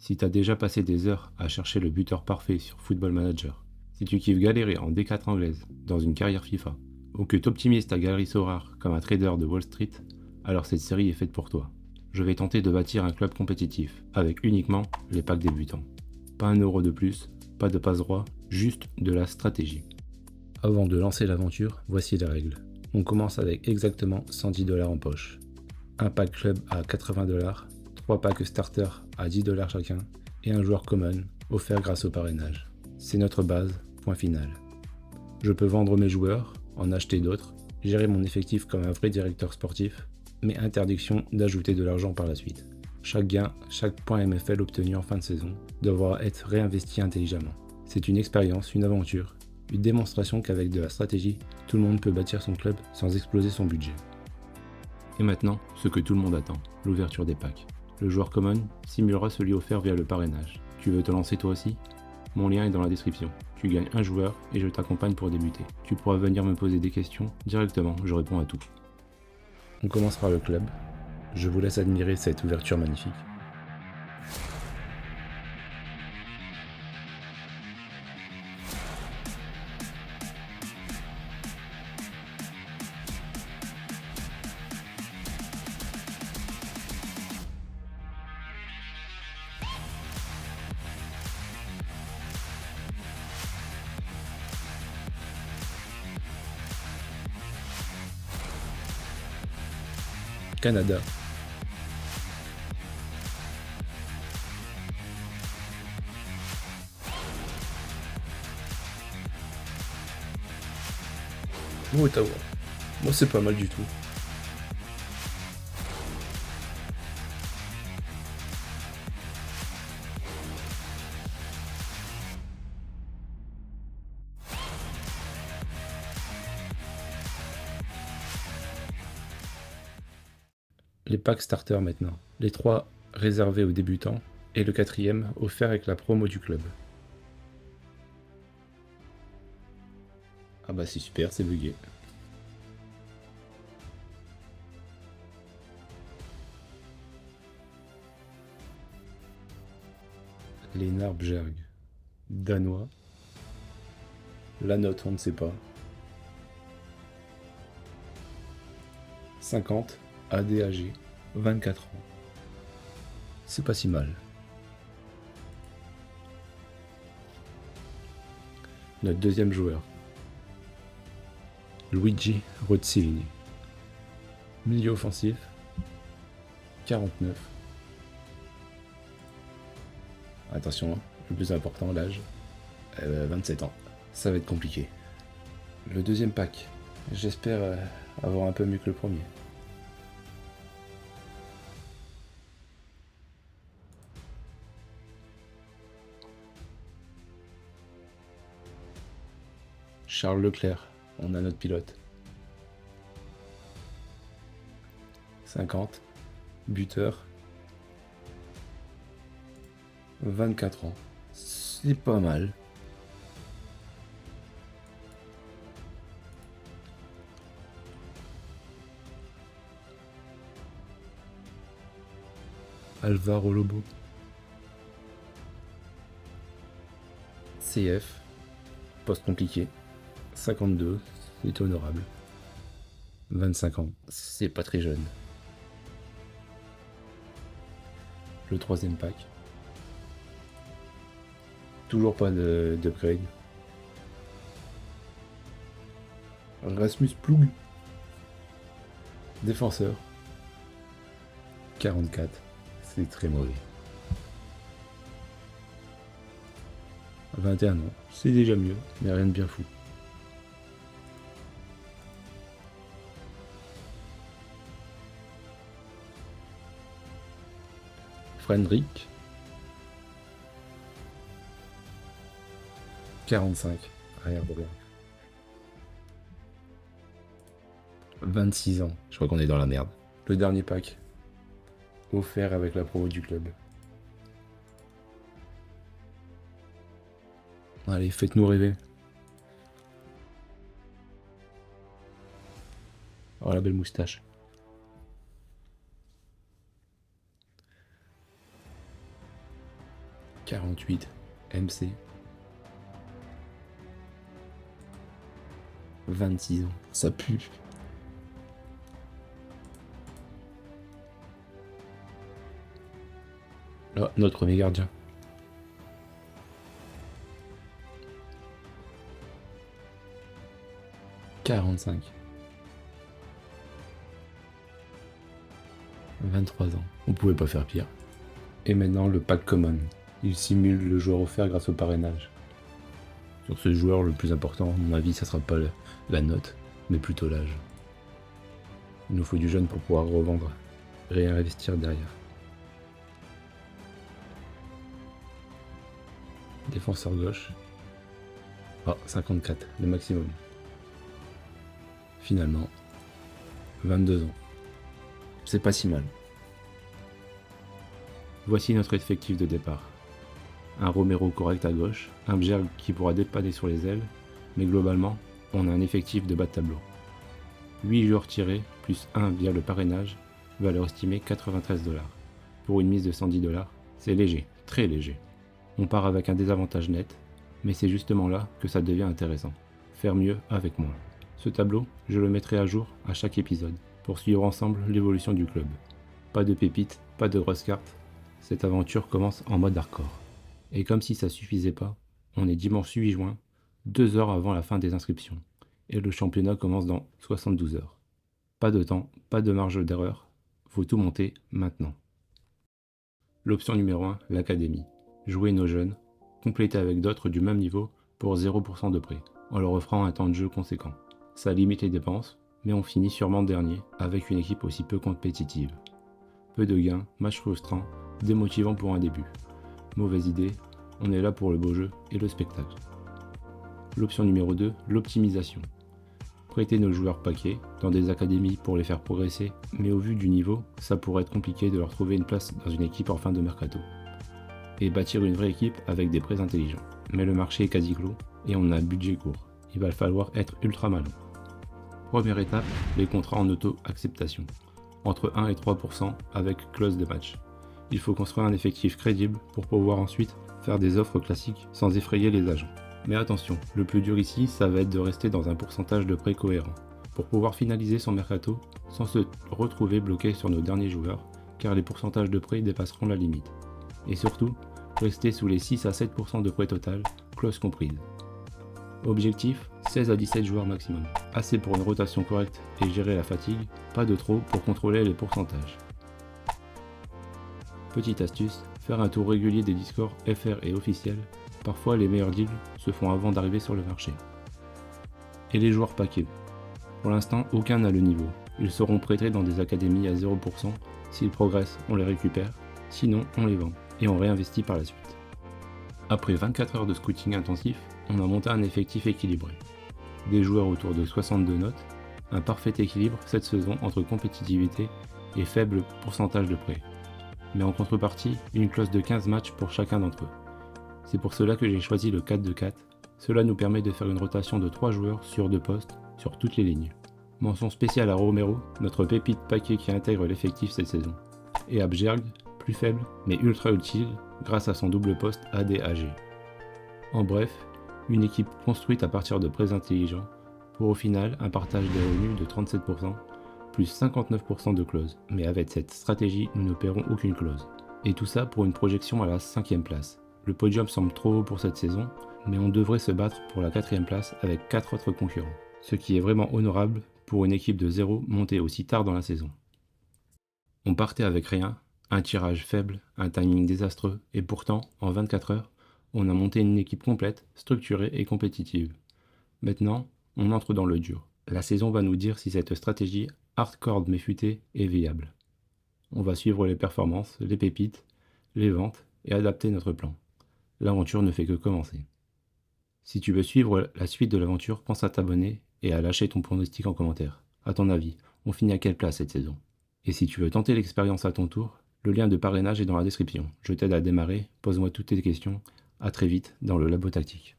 Si t'as déjà passé des heures à chercher le buteur parfait sur Football Manager, si tu kiffes galérer en D4 anglaise dans une carrière FIFA, ou que t'optimises ta galerie Sorare comme un trader de Wall Street, alors cette série est faite pour toi. Je vais tenter de bâtir un club compétitif, avec uniquement les packs débutants. Pas un euro de plus, pas de passe-droit, juste de la stratégie. Avant de lancer l'aventure, voici les règles. On commence avec exactement 110 $ en poche. Un pack club à 80 $, 3 packs starter à 10 $ chacun, et un joueur common, offert grâce au parrainage. C'est notre base, point final. Je peux vendre mes joueurs, en acheter d'autres, gérer mon effectif comme un vrai directeur sportif, mais interdiction d'ajouter de l'argent par la suite. Chaque gain, chaque point MFL obtenu en fin de saison, devra être réinvesti intelligemment. C'est une expérience, une aventure, une démonstration qu'avec de la stratégie, tout le monde peut bâtir son club sans exploser son budget. Et maintenant, ce que tout le monde attend, l'ouverture des packs. Le joueur common simulera celui offert via le parrainage. Tu veux te lancer toi aussi? Mon lien est dans la description. Tu gagnes un joueur et je t'accompagne pour débuter. Tu pourras venir me poser des questions directement, je réponds à tout. On commence par le club. Je vous laisse admirer cette ouverture magnifique. Canada. Ottawa. Moi c'est pas mal du tout. Les packs starter maintenant. Les 3 réservés aux débutants et le 4e offert avec la promo du club. Ah bah c'est super, c'est bugué. Lénard Bjerg. Danois. La note, on ne sait pas. 50, ADAG, 24 ans. C'est pas si mal. Notre deuxième joueur. Luigi Rozzini. Milieu offensif. 49. Attention, le plus important, l'âge. 27 ans. Ça va être compliqué. Le deuxième pack. J'espère avoir un peu mieux que le premier. Charles Leclerc, on a notre pilote. 50, buteur. 24 ans. C'est pas mal. Alvaro Lobo. CF. Poste compliqué. 52, c'est honorable. 25 ans, c'est pas très jeune. Le troisième pack. Toujours pas d'upgrade. Rasmus Ploug. Défenseur. 44, c'est très mauvais. 21 ans, c'est déjà mieux, mais rien de bien fou. Frederick. 45, rien de bien. 26 ans, je crois qu'on est dans la merde. Le dernier pack. Offert avec la promo du club. Allez, faites-nous rêver. Oh la belle moustache. 48 MC. 26 ans. Ça pue. Oh, notre premier gardien. « 45. 23 ans. On pouvait pas faire pire. Et maintenant, le pack common. Il simule le joueur offert grâce au parrainage. Sur ce joueur, le plus important, à mon avis, ça sera pas la note, mais plutôt l'âge. Il nous faut du jeune pour pouvoir revendre, réinvestir derrière. Défenseur gauche. Ah, 54, le maximum. Finalement, 22 ans. C'est pas si mal. Voici notre effectif de départ. Un Romero correct à gauche, un Bjerg qui pourra dépanner sur les ailes, mais globalement, on a un effectif de bas de tableau. 8 joueurs tirés, plus 1 via le parrainage, valeur estimée 93 $. Pour une mise de 110 $, c'est léger, très léger. On part avec un désavantage net, mais c'est justement là que ça devient intéressant. Faire mieux avec moins. Ce tableau, je le mettrai à jour à chaque épisode, pour suivre ensemble l'évolution du club. Pas de pépites, pas de grosses cartes, cette aventure commence en mode hardcore. Et comme si ça suffisait pas, on est dimanche 8 juin, 2 heures avant la fin des inscriptions, et le championnat commence dans 72 heures. Pas de temps, pas de marge d'erreur, faut tout monter maintenant. L'option numéro 1, l'académie. Jouer nos jeunes, compléter avec d'autres du même niveau pour 0% de prêt, en leur offrant un temps de jeu conséquent. Ça limite les dépenses, mais on finit sûrement dernier avec une équipe aussi peu compétitive. Peu de gains, match frustrant, démotivant pour un début. Mauvaise idée, on est là pour le beau jeu et le spectacle. L'option numéro 2, l'optimisation. Prêter nos joueurs paquets dans des académies pour les faire progresser, mais au vu du niveau, ça pourrait être compliqué de leur trouver une place dans une équipe en fin de mercato. Et bâtir une vraie équipe avec des prêts intelligents. Mais le marché est quasi clos et on a un budget court. Il va falloir être ultra malin. Première étape, les contrats en auto-acceptation. Entre 1 et 3% avec clause de match. Il faut construire un effectif crédible pour pouvoir ensuite faire des offres classiques sans effrayer les agents. Mais attention, le plus dur ici, ça va être de rester dans un pourcentage de prêt cohérent, pour pouvoir finaliser son mercato sans se retrouver bloqué sur nos derniers joueurs, car les pourcentages de prêt dépasseront la limite. Et surtout, rester sous les 6 à 7% de prêt total, clause comprise. Objectif, 16 à 17 joueurs maximum. Assez pour une rotation correcte et gérer la fatigue, pas de trop pour contrôler les pourcentages. Petite astuce, faire un tour régulier des discords FR et officiels. Parfois les meilleurs deals se font avant d'arriver sur le marché. Et les joueurs paquets. Pour l'instant, aucun n'a le niveau. Ils seront prêtés dans des académies à 0%. S'ils progressent, on les récupère. Sinon, on les vend. Et on réinvestit par la suite. Après 24 heures de scouting intensif, on a monté un effectif équilibré. Des joueurs autour de 62 notes. Un parfait équilibre cette saison entre compétitivité et faible pourcentage de prêt. Mais en contrepartie, une clause de 15 matchs pour chacun d'entre eux. C'est pour cela que j'ai choisi le 4-2-4. Cela nous permet de faire une rotation de 3 joueurs sur 2 postes sur toutes les lignes. Mention spéciale à Romero, notre pépite paquet qui intègre l'effectif cette saison. Et à Bjerg, plus faible mais ultra utile grâce à son double poste AD-AG. En bref, une équipe construite à partir de prêts intelligents pour au final un partage des revenus de 37%, plus 59% de clauses. Mais avec cette stratégie, nous ne paierons aucune clause. Et tout ça pour une projection à la 5e place. Le podium semble trop haut pour cette saison, mais on devrait se battre pour la 4e place avec 4 autres concurrents. Ce qui est vraiment honorable pour une équipe de 0 montée aussi tard dans la saison. On partait avec rien, un tirage faible, un timing désastreux, et pourtant, en 24 heures, on a monté une équipe complète, structurée et compétitive. Maintenant, on entre dans le dur. La saison va nous dire si cette stratégie hardcore mais futée est viable. On va suivre les performances, les pépites, les ventes et adapter notre plan. L'aventure ne fait que commencer. Si tu veux suivre la suite de l'aventure, pense à t'abonner et à lâcher ton pronostic en commentaire. À ton avis, on finit à quelle place cette saison? Et si tu veux tenter l'expérience à ton tour, le lien de parrainage est dans la description. Je t'aide à démarrer, pose-moi toutes tes questions. À très vite dans le Labo Tactique.